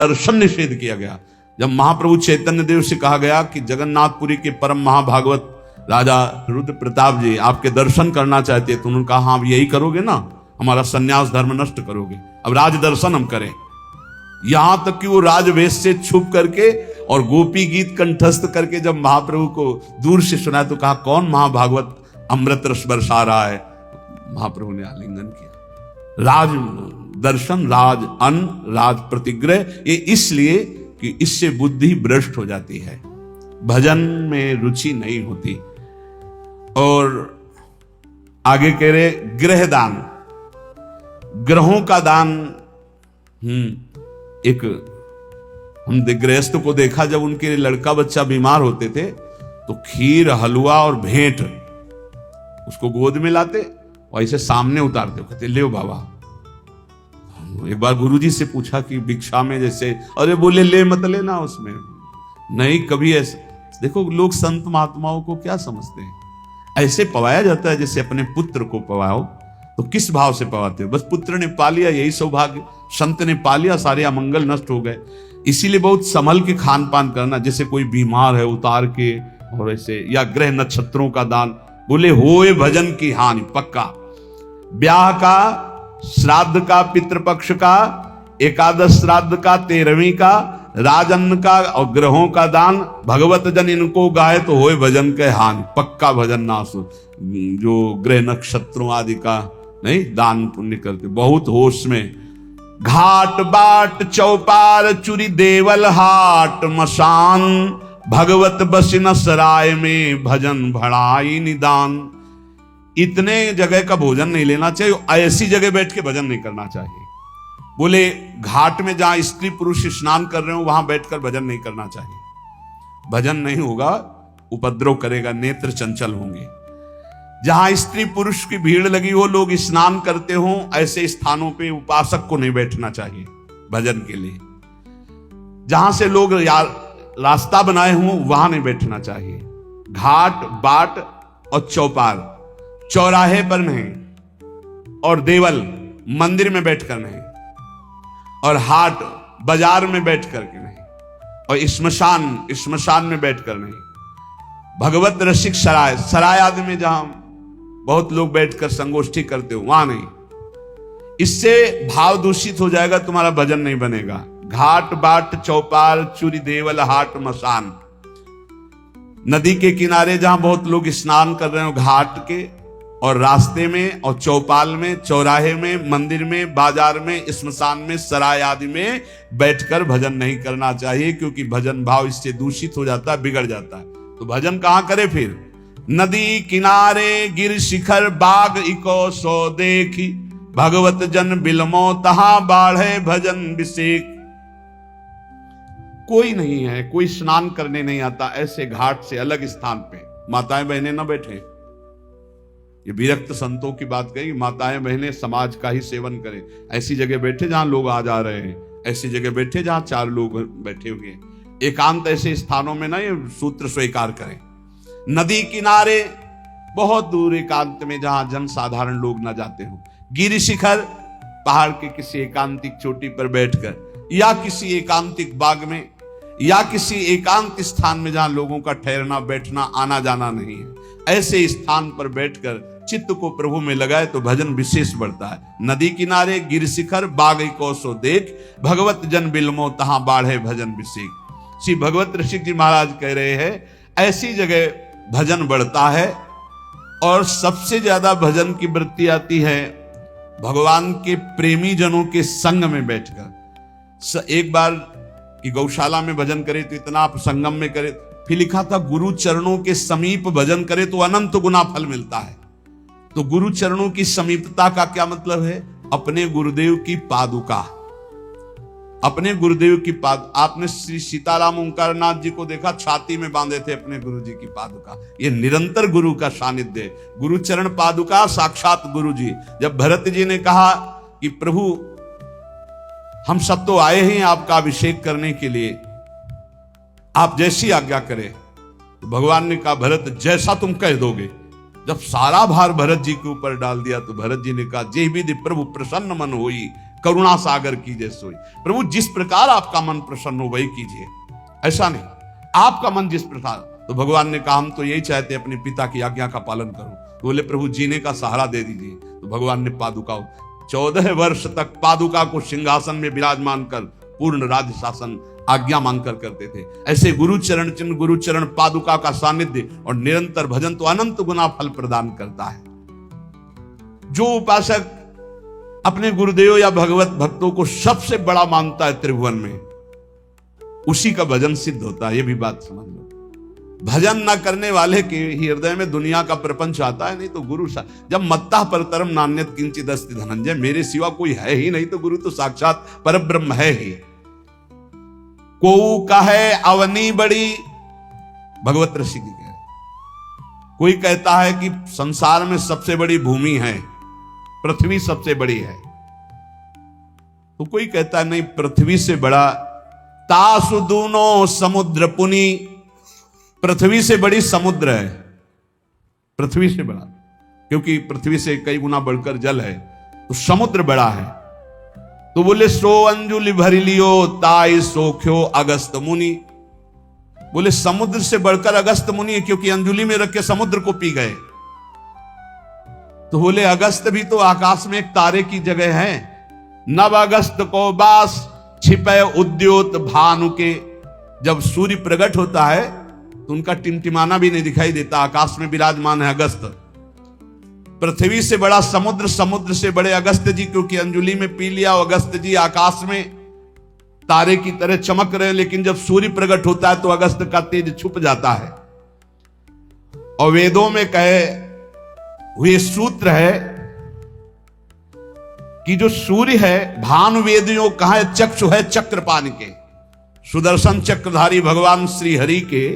दर्शन निषेध किया गया। जब महाप्रभु चैतन्य देव से कहा गया कि जगन्नाथपुरी के परम महाभागवत राजा रुद्र प्रताप जी आपके दर्शन करना चाहते हैं, तो उन्होंने कहा हाँ आप यही करोगे ना, हमारा सन्यास धर्म नष्ट करोगे, अब राज दर्शन हम करें। यहां तक कि वो राजवेश से छुप करके और गोपी गीत कंठस्थ करके जब महाप्रभु को दूर से सुना तो कहा कौन महाभागवत अमृत रस बरसा रहा है। महाप्रभु ने आलिंगन किया। राज दर्शन, राज अन्न, राज प्रतिग्रह, ये इसलिए कि इससे बुद्धि भ्रष्ट हो जाती है, भजन में रुचि नहीं होती। और आगे कह रहे गृह दान, ग्रहों का दान। एक हम गृहस्थ को देखा, जब उनके लड़का बच्चा बीमार होते थे तो खीर, हलवा और भेंट उसको गोद में लाते और ऐसे सामने उतारते, कहते ले बाबा। एक बार गुरुजी से पूछा कि भिक्षा में जैसे, अरे बोले ले मत लेना उसमें, नहीं कभी ऐसे। देखो लोग संत महात्माओं को क्या समझते हैं, ऐसे पवाया जाता है जैसे अपने पुत्र को पवाओ। तो किस भाव से पवाते हो, बस पुत्र ने पा लिया यही सौभाग्य, संत ने पा लिया सारे अमंगल नष्ट हो गए। इसीलिए बहुत संभल के खान पान करना, जैसे कोई बीमार है उतार के, और ऐसे, या ग्रह नक्षत्रों का दान। बोले होए भजन की हानि, पक्का। ब्याह का, श्राद्ध का, पितृपक्ष का, एकादश श्राद्ध का, 13वीं का, राजन्न का और ग्रहों का दान, भगवत जन इनको गाए तो होए भजन के हानि, पक्का भजन नाश। जो ग्रह नक्षत्रों आदि का नहीं दान पुण्य करते, बहुत होश में। घाट बाट चौपार चुरी देवल हाट मसान, भगवत बसिन सराय में भजन भड़ाई निदान। इतने जगह का भोजन नहीं लेना चाहिए, ऐसी जगह बैठ के भजन नहीं करना चाहिए। बोले घाट में जहां स्त्री पुरुष स्नान कर रहे हो वहां बैठकर भजन नहीं करना चाहिए, भजन नहीं होगा, उपद्रव करेगा, नेत्र चंचल होंगे। जहां स्त्री पुरुष की भीड़ लगी हो, लोग स्नान करते हो, ऐसे स्थानों पे उपासक को नहीं बैठना चाहिए भजन के लिए। जहां से लोग रास्ता बनाए हों वहां नहीं बैठना चाहिए। घाट बाट और चौपाल, चौराहे पर नहीं, और देवल मंदिर में बैठकर नहीं, और हाट बाजार में बैठ करके नहीं, और श्मशान में बैठकर नहीं। भगवत रसिक सराय, सराय आदि में जहां बहुत लोग बैठकर संगोष्ठी करते हो वहां नहीं। इससे भाव दूषित हो जाएगा, तुम्हारा भजन नहीं बनेगा। घाट बाट चौपाल चुरी देवल हाट मसान, नदी के किनारे जहां बहुत लोग स्नान कर रहे हो, घाट के और रास्ते में और चौपाल में, चौराहे में, मंदिर में, बाजार में, स्मशान में, सराय आदि में बैठकर भजन नहीं करना चाहिए, क्योंकि भजन भाव इससे दूषित हो जाता है, बिगड़ जाता है। तो भजन कहां करे फिर? नदी किनारे गिर शिखर बाग इको सो देखी, भगवत जन बिलमो तहां बाढ़े भजन विषेक। कोई नहीं है, कोई स्नान करने नहीं आता, ऐसे घाट से अलग स्थान पे माताएं बहनें न बैठे। ये विरक्त संतों की बात कही, माताएं बहनें समाज का ही सेवन करें। ऐसी जगह बैठे जहां लोग आ जा रहे हैं, ऐसी जगह बैठे जहां 4 लोग बैठे हुए हैं। एकांत ऐसे स्थानों में ना ये सूत्र स्वीकार करें। नदी किनारे बहुत दूर एकांत में जहां जन साधारण लोग ना जाते हो। गिरि शिखर, पहाड़ के किसी एकांतिक चोटी पर बैठकर, या किसी एकांतिक बाग में, या किसी एकांत स्थान में जहां लोगों का ठहरना बैठना आना जाना नहीं है, ऐसे स्थान पर बैठकर चित्त को प्रभु में लगाए तो भजन विशेष बढ़ता है। नदी किनारे गिर शिखर बाग को सो देख, भगवत जन बिलमो तहां बाढ़े भजन विषेक। श्री भगवत ऋषिक जी महाराज कह रहे हैं ऐसी जगह भजन बढ़ता है। और सबसे ज्यादा भजन की वृत्ति आती है भगवान के प्रेमी जनों के संग में बैठकर। एक बार की गौशाला में भजन करे तो इतना संगम में करे, फिर लिखा था गुरु चरणों के समीप भजन करे तो अनंत गुना फल मिलता है। तो गुरु चरणों की समीपता का क्या मतलब है? अपने गुरुदेव की पादुका, अपने गुरुदेव की आपने श्री सीताराम ओंकारनाथ जी को देखा, छाती में बांधे थे अपने गुरु जी की पादुका। ये निरंतर गुरु का सानिध्य, गुरु चरण पादुका साक्षात गुरु जी। जब भरत जी ने कहा कि प्रभु हम सब तो आए हैं आपका अभिषेक करने के लिए, आप जैसी आज्ञा करें, तो भगवान ने कहा भरत जैसा तुम कह दोगे। जब सारा भार भरत जी के ऊपर डाल दिया तो भरत जी ने कहा जे विधि प्रभु प्रसन्न मन होई, करुणा सागर कीजिए सोई। प्रभु जिस प्रकार आपका मन प्रसन्न हो वही कीजिए, ऐसा नहीं आपका मन जिस प्रकार। तो भगवान ने कहा हम तो यही चाहते अपने पिता की आज्ञा का पालन करूं। तो बोले प्रभु जीने का सहारा दे दीजिए। तो भगवान ने पादुका 14 वर्ष तक पादुका को सिंहासन में विराजमान कर पूर्ण राज्य शासन आज्ञा मांगकर करते थे। ऐसे गुरुचरण चिन्ह, गुरुचरण पादुका का सानिध्य और निरंतर भजन तो अनंत गुना फल प्रदान करता है। जो उपासक अपने गुरुदेव या भगवत भक्तों को सबसे बड़ा मानता है त्रिभुवन में, उसी का भजन सिद्ध होता है। ये भी बात समझ लो। भजन न करने वाले के हृदय में दुनिया का प्रपंच आता है। नहीं तो गुरु जब मत्ता परतरम नान्यत किंचित अस्ति धनंजय, मेरे सिवा कोई है ही नहीं, तो गुरु तो साक्षात परब्रह्म है ही। को कहे अवनी बड़ी, भगवत ऋषि की कहे। कोई कहता है कि संसार में सबसे बड़ी भूमि है, पृथ्वी सबसे बड़ी है। तो कोई कहता है नहीं, पृथ्वी से बड़ा तासु दूनो समुद्र पुनी, पृथ्वी से बड़ी समुद्र है, पृथ्वी से बड़ा, क्योंकि पृथ्वी से कई गुना बढ़कर जल है, तो समुद्र बड़ा है। तो बोले सो अंजुलि भरी लियो ताई सोख्यो अगस्त मुनि। बोले समुद्र से बढ़कर अगस्त मुनि है, क्योंकि अंजुलि में रख के समुद्र को पी गए। तो बोले अगस्त भी तो आकाश में एक तारे की जगह है। नव अगस्त को बास छिपे उद्योत भानु के, जब सूर्य प्रकट होता है तो उनका टिमटिमाना भी नहीं दिखाई देता, आकाश में विराजमान है अगस्त। पृथ्वी से बड़ा समुद्र, समुद्र से बड़े अगस्त जी, क्योंकि अंजुलि में पी लिया। अगस्त जी आकाश में तारे की तरह चमक रहे हैं, लेकिन जब सूर्य प्रकट होता है तो अगस्त का तेज छुप जाता है। और वेदों में कहे हुए सूत्र है कि जो सूर्य है, भानु वेदियों कहा है चक्षु है चक्रपाण के, सुदर्शन चक्रधारी भगवान श्री हरि के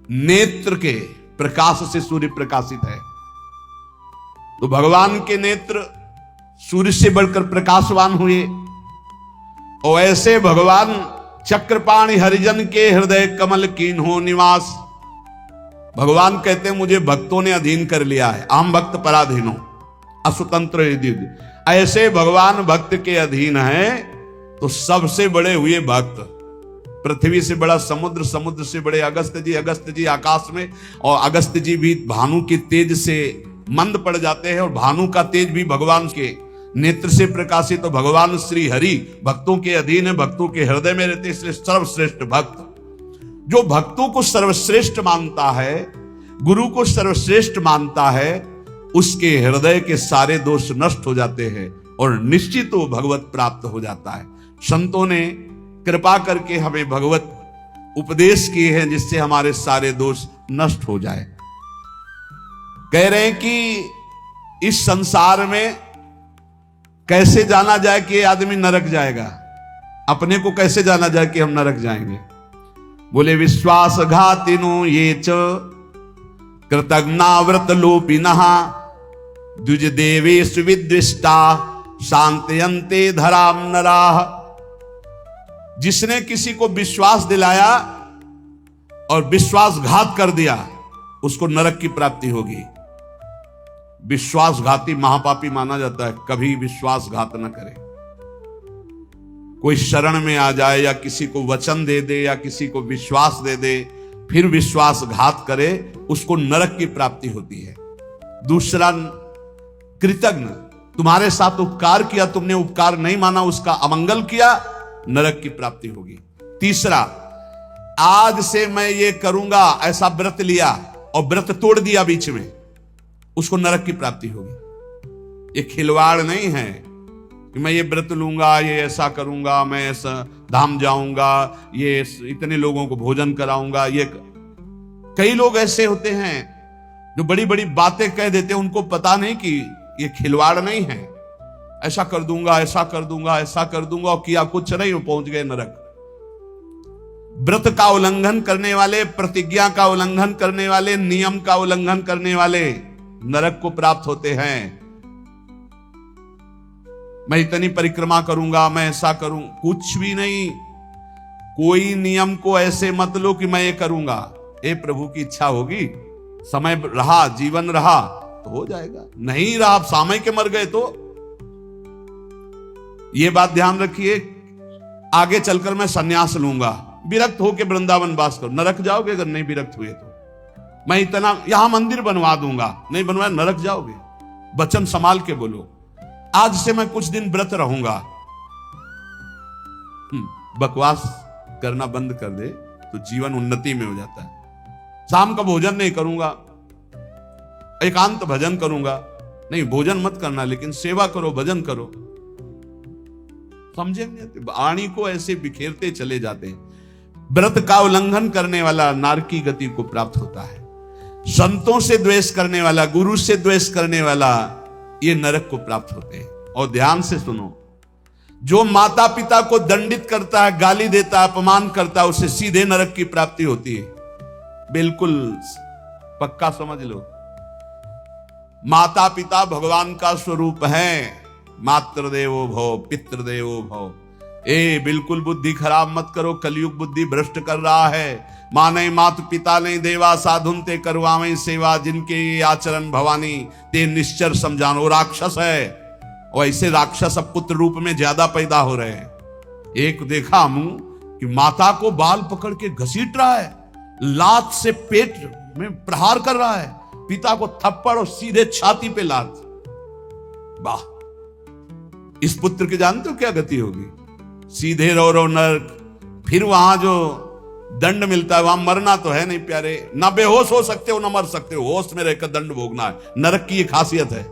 नेत्र के प्रकाश से सूर्य प्रकाशित है। तो भगवान के नेत्र सूर्य से बढ़कर प्रकाशवान हुए। और ऐसे भगवान चक्रपाणि हरिजन के हृदय कमल कीन हो निवास। भगवान कहते हैं मुझे भक्तों ने अधीन कर लिया है, आम भक्त पराधीनो असुतंत्र यदि। ऐसे भगवान भक्त के अधीन हैं तो सबसे बड़े हुए भक्त। पृथ्वी से बड़ा समुद्र, समुद्र से बड़े अगस्त जी, अगस्त जी आकाश में, और अगस्त जी भी भानु के तेज से मंद पड़ जाते हैं, और भानु का तेज भी भगवान के नेत्र से प्रकाशित। तो भगवान श्री हरि भक्तों के अधीन है, भक्तों के हृदय में रहते, इसलिए सर्वश्रेष्ठ भक्त। जो भक्तों को सर्वश्रेष्ठ मानता है, गुरु को सर्वश्रेष्ठ मानता है, उसके हृदय के सारे दोष नष्ट हो जाते हैं और निश्चित वो भगवत प्राप्त हो जाता है। संतों ने कृपा करके हमें भगवत उपदेश किए हैं जिससे हमारे सारे दोष नष्ट हो जाए। कह रहे हैं कि इस संसार में कैसे जाना जाए कि आदमी नरक जाएगा, अपने को कैसे जाना जाए कि हम नरक जाएंगे। बोले विश्वासघातिनो ये च कृतज्ञाव्रत लोपिनः द्विज देवेषु विद्विष्टा शांतयन्ते धराम नराः। जिसने किसी को विश्वास दिलाया और विश्वासघात कर दिया, उसको नरक की प्राप्ति होगी। विश्वासघाती महापापी माना जाता है, कभी विश्वासघात न करे। कोई शरण में आ जाए या किसी को वचन दे दे या किसी को विश्वास दे दे, फिर विश्वासघात करे, उसको नरक की प्राप्ति होती है। दूसरा, कृतज्ञ, तुम्हारे साथ उपकार किया, तुमने उपकार नहीं माना, उसका अमंगल किया, नरक की प्राप्ति होगी। तीसरा, आज से मैं ये करूंगा ऐसा व्रत लिया और व्रत तोड़ दिया बीच में, उसको नरक की प्राप्ति होगी। ये खिलवाड़ नहीं है कि मैं ये व्रत लूंगा, ये ऐसा करूंगा, मैं ऐसा धाम जाऊंगा, ये इतने लोगों को भोजन कराऊंगा। ये कई लोग ऐसे होते हैं जो बड़ी बड़ी बातें कह देते हैं, उनको पता नहीं कि ये खिलवाड़ नहीं है। ऐसा कर दूंगा, ऐसा कर दूंगा, ऐसा कर दूंगा, और किया कुछ नहीं, पहुंच गए नरक। व्रत का उल्लंघन करने वाले, प्रतिज्ञा का उल्लंघन करने वाले, नियम का उल्लंघन करने वाले नरक को प्राप्त होते हैं। मैं इतनी परिक्रमा करूंगा, मैं ऐसा करूं, कुछ भी नहीं। कोई नियम को ऐसे मत लो कि मैं ये करूंगा। ए प्रभु की इच्छा होगी, समय रहा, जीवन रहा तो हो जाएगा, नहीं रहा, सामय के मर गए तो ये बात ध्यान रखिए, आगे चलकर मैं सन्यास लूंगा, विरक्त होकर वृंदावन वास करो, नरक जाओगे अगर नहीं विरक्त हुए तो। मैं इतना यहां मंदिर बनवा दूंगा, नहीं बनवाया नरक जाओगे। वचन संभाल के बोलो, आज से मैं कुछ दिन व्रत रहूंगा। बकवास करना बंद कर दे तो जीवन उन्नति में हो जाता है। शाम का भोजन नहीं करूंगा, एकांत भजन करूंगा, नहीं भोजन मत करना लेकिन सेवा करो, भजन करो। समझेंगे, वाणी को ऐसे बिखेरते चले जाते हैं। व्रत का उल्लंघन करने वाला नारकी गति को प्राप्त होता है। संतों से द्वेष करने वाला, गुरु से द्वेष करने वाला, ये नरक को प्राप्त होते हैं। और ध्यान से सुनो, जो माता पिता को दंडित करता है, गाली देता है, अपमान करता है, उसे सीधे नरक की प्राप्ति होती है। बिल्कुल पक्का समझ लो। माता पिता भगवान का स्वरूप है। मातृदेवो भव पितृदेवो भव। बिल्कुल बुद्धि खराब मत करो, कलयुग बुद्धि भ्रष्ट कर रहा है। माने मात पिता ने देवा, साधुन ते करवावे सेवा, जिनके ये आचरण भवानी ते निश्चर समझानो। राक्षस है, और ऐसे राक्षस अब पुत्र रूप में ज्यादा पैदा हो रहे हैं। एक देखा मुंह कि माता को बाल पकड़ के घसीट रहा है, लात से पेट में प्रहार कर रहा है, पिता को थप्पड़ और सीधे छाती पे लात। वाह, इस पुत्र के जानते हो क्या गति होगी? सीधे रो रो नरक। फिर वहां जो दंड मिलता है, वहां मरना तो है नहीं प्यारे, ना बेहोश हो सकते हो ना मर सकते हो, होश में रहकर दंड भोगना है। नरक की ये खासियत है।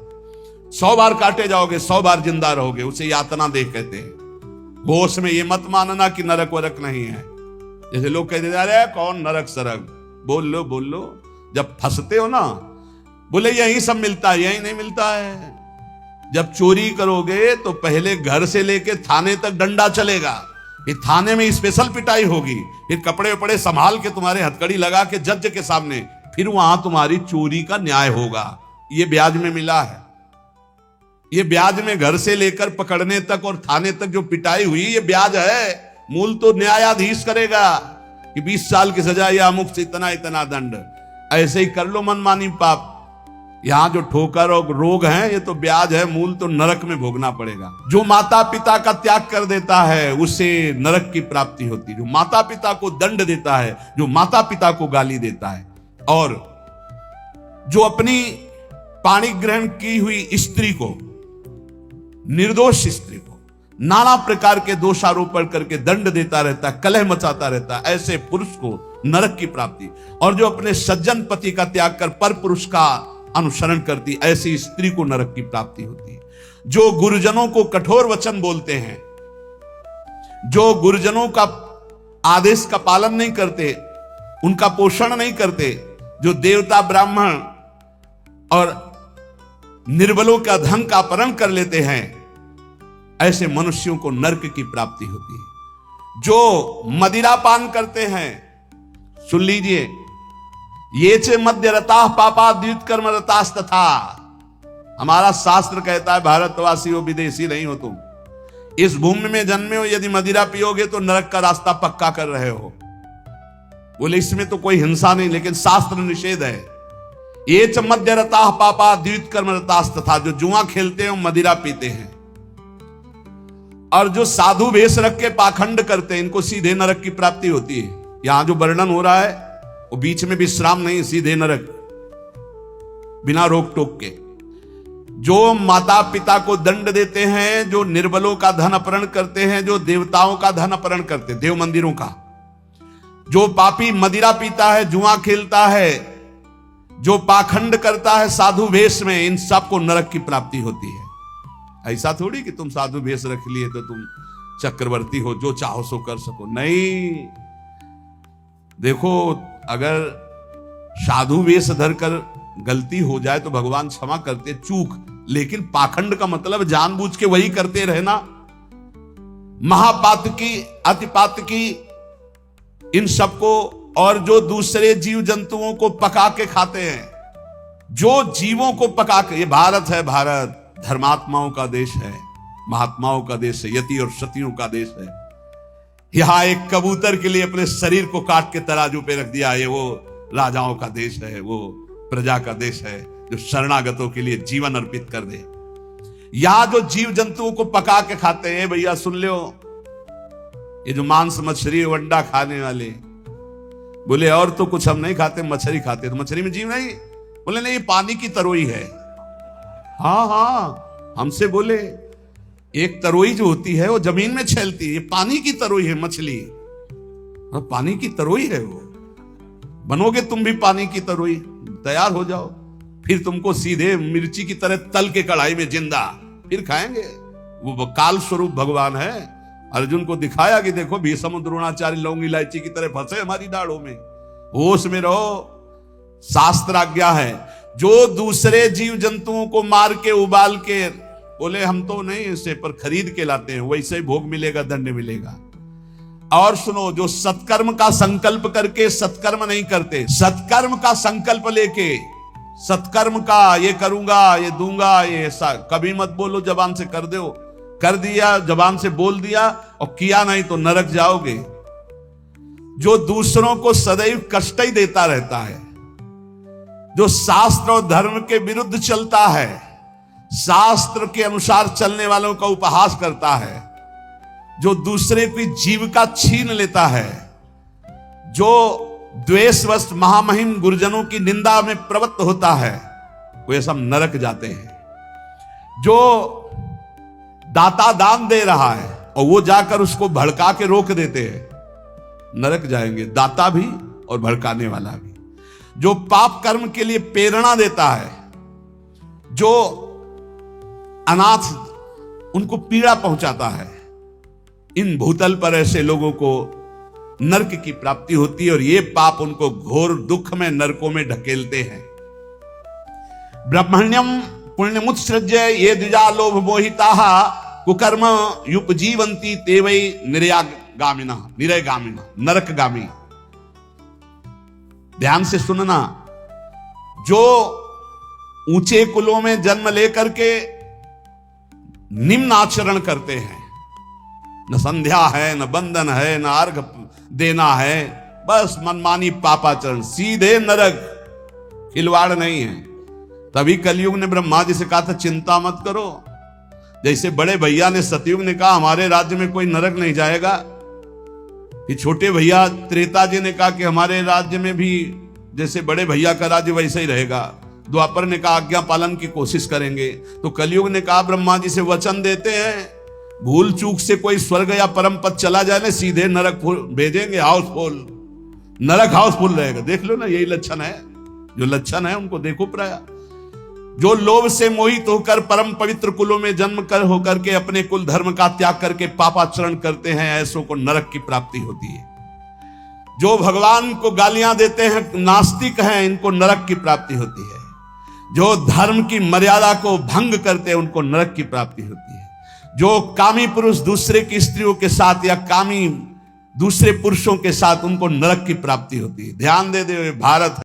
100 बार काटे जाओगे, 100 बार जिंदा रहोगे, उसे यातना देह कहते हैं। होश में ये मत मानना कि नरक वरक नहीं है। जैसे लोग कहते जा रहे कौन नरक सरक, बोल लो। जब फंसते हो ना, बोले यही सब मिलता है, यही नहीं मिलता है। जब चोरी करोगे तो पहले घर से लेके थाने तक डंडा चलेगा, फिर थाने में स्पेशल पिटाई होगी, फिर कपड़े वपड़े संभाल के तुम्हारे हथकड़ी लगा के जज के सामने, फिर वहां तुम्हारी चोरी का न्याय होगा। ये ब्याज में मिला है। ये ब्याज में घर से लेकर पकड़ने तक और थाने तक जो पिटाई हुई, ये ब्याज है। मूल तो न्यायाधीश करेगा कि 20 साल की सजा या अमुक से इतना इतना दंड। ऐसे ही कर लो मनमानी पाप। यहां जो ठोकर और रोग है, ये तो ब्याज है, मूल तो नरक में भोगना पड़ेगा। जो माता पिता का त्याग कर देता है उसे नरक की प्राप्ति होती है। जो माता पिता को दंड देता है, जो माता पिता को गाली देता है, और जो अपनी पाणी ग्रहण की हुई स्त्री को, निर्दोष स्त्री को नाना प्रकार के दोषारोपण करके दंड देता रहता है, कलह मचाता रहता है, ऐसे पुरुष को नरक की प्राप्ति। और जो अपने सज्जन पति का त्याग कर पर पुरुष का अनुसरण करती, ऐसी स्त्री को नरक की प्राप्ति होती है। जो गुरुजनों को कठोर वचन बोलते हैं, जो गुरुजनों का आदेश का पालन नहीं करते, उनका पोषण नहीं करते, जो देवता ब्राह्मण और निर्बलों का धन का अपहरण कर लेते हैं, ऐसे मनुष्यों को नरक की प्राप्ति होती है। जो मदिरा पान करते हैं, सुन लीजिए, ये चे मध्य रता पापा द्वित कर्म रतास तथा। हमारा शास्त्र कहता है भारतवासी हो, विदेशी नहीं हो तुम। इस भूमि में जन्मे हो, यदि मदिरा पियोगे तो नरक का रास्ता पक्का कर रहे हो। बोले इसमें तो कोई हिंसा नहीं, लेकिन शास्त्र निषेध है। ये च मध्य रता पापा द्वित कर्म रतास तथा। जो जुआ खेलते हैं, मदिरा पीते हैं, और जो साधु वेश रख के पाखंड करते हैं, इनको सीधे नरक की प्राप्ति होती है। यहां जो वर्णन हो रहा है वो बीच में विश्राम नहीं, सीधे नरक, बिना रोक टोक के। जो माता पिता को दंड देते हैं, जो निर्बलों का धन अपहरण करते हैं, जो देवताओं का धन अपहरण करते हैं, देव मंदिरों का, जो पापी मदिरा पीता है, जुआ खेलता है, जो पाखंड करता है साधु वेश में, इन सबको नरक की प्राप्ति होती है। ऐसा थोड़ी कि तुम साधु वेश रख लिए तो तुम चक्रवर्ती हो, जो चाहो सो कर सको, नहीं। देखो, अगर साधु वेश धरकर गलती हो जाए तो भगवान क्षमा करते, चूक। लेकिन पाखंड का मतलब जानबूझ के वही करते रहना, महापातकी, अतिपातकी, इन सबको। और जो दूसरे जीव जंतुओं को पका के खाते हैं, जो जीवों को पका के, ये भारत है, भारत धर्मात्माओं का देश है, महात्माओं का देश है, यति और सतियों का देश है। यहां एक कबूतर के लिए अपने शरीर को काट के तराजू पे रख दिया। ये वो राजाओं का देश है, वो प्रजा का देश है, जो शरणागतों के लिए जीवन अर्पित कर दे। यहां जो जीव जंतुओं को पका के खाते हैं भैया सुन लो, ये जो मांस मछली अंडा खाने वाले बोले और तो कुछ हम नहीं खाते, मछली खाते। तो मछली में जीव नहीं? बोले नहीं, ये पानी की तरोई है। हाँ हाँ, हमसे बोले एक तरोई जो होती है वो जमीन में छेलती है, ये पानी की तरोई है मछली। हाँ, पानी की तरोई है वो। बनोगे तुम भी पानी की तरोई, तैयार हो जाओ, फिर तुमको सीधे मिर्ची की तरह तल के कढ़ाई में जिंदा फिर खाएंगे। वो काल स्वरूप भगवान है। अर्जुन को दिखाया कि देखो भीष्म द्रोणाचार्य लौंग इलायची की तरह फंसे हमारी दाढ़ों में, होश में रहो। शास्त्र आज्ञा है, जो दूसरे जीव जंतुओं को मार के उबाल के, बोले हम तो नहीं इसे पर खरीद के लाते हैं, वैसे ही भोग मिलेगा, दंड मिलेगा। और सुनो, जो सत्कर्म का संकल्प करके सत्कर्म नहीं करते, सत्कर्म का संकल्प लेके, सत्कर्म का ये करूंगा, ये दूंगा, ये ऐसा कभी मत बोलो, जबान से कर दो, कर दिया, जबान से बोल दिया और किया नहीं तो नरक जाओगे। जो दूसरों को सदैव कष्ट ही देता रहता है, जो शास्त्र और धर्म के विरुद्ध चलता है, शास्त्र के अनुसार चलने वालों का उपहास करता है, जो दूसरे की जीविका छीन लेता है, जो द्वेषवश महामहिम गुरुजनों की निंदा में प्रवृत्त होता है, वे सब नरक जाते हैं। जो दाता दान दे रहा है और वो जाकर उसको भड़का के रोक देते हैं, नरक जाएंगे, दाता भी और भड़काने वाला भी। जो पाप कर्म के लिए प्रेरणा देता है, जो अनाथ उनको पीड़ा पहुंचाता है, इन भूतल पर ऐसे लोगों को नरक की प्राप्ति होती है और ये पाप उनको घोर दुख में नरकों में ढकेलते हैं। ब्रह्मण्यम पुण्यमुत्सृज्य ये द्विजा लोभ मोहिता कुकर्म युपजीवंती ते वै निर्यागामिना निरयगामिना नरकगामी। ध्यान से सुनना, जो ऊंचे कुलों में जन्म लेकर के निम्न आचरण करते हैं, न संध्या है, न बंधन है, न अर्घ देना है, बस मनमानी पापाचरण, सीधे नरक, खिलवाड़ नहीं है। तभी कलयुग ने ब्रह्मा जी से कहा था चिंता मत करो। जैसे बड़े भैया ने सतयुग ने कहा हमारे राज्य में कोई नरक नहीं जाएगा, कि छोटे भैया त्रेता जी ने कहा कि हमारे राज्य में भी जैसे बड़े भैया का राज्य वैसे ही रहेगा। द्वापर ने कहा आज्ञा पालन की कोशिश करेंगे। तो कलयुग ने कहा ब्रह्मा जी से वचन देते हैं, भूल चूक से कोई स्वर्ग या परम पद चला जाए ना, सीधे नरक भेजेंगे, हाउसफुल, नरक हाउसफुल रहेगा। देख लो ना, यही लक्षण है, जो लक्षण है उनको देखो प्राय। जो लोभ से मोहित होकर परम पवित्र कुलों में जन्म कर होकर के अपने कुल धर्म का त्याग करके पापाचरण करते हैं, ऐसों को नरक की प्राप्ति होती है। जो भगवान को गालियां देते हैं, नास्तिक हैं, इनको नरक की प्राप्ति होती है। जो धर्म की मर्यादा को भंग करते हैं, उनको नरक की प्राप्ति होती है। जो कामी पुरुष दूसरे की स्त्रियों के साथ या कामी दूसरे पुरुषों के साथ, उनको नरक की प्राप्ति होती है। ध्यान दे दे भारत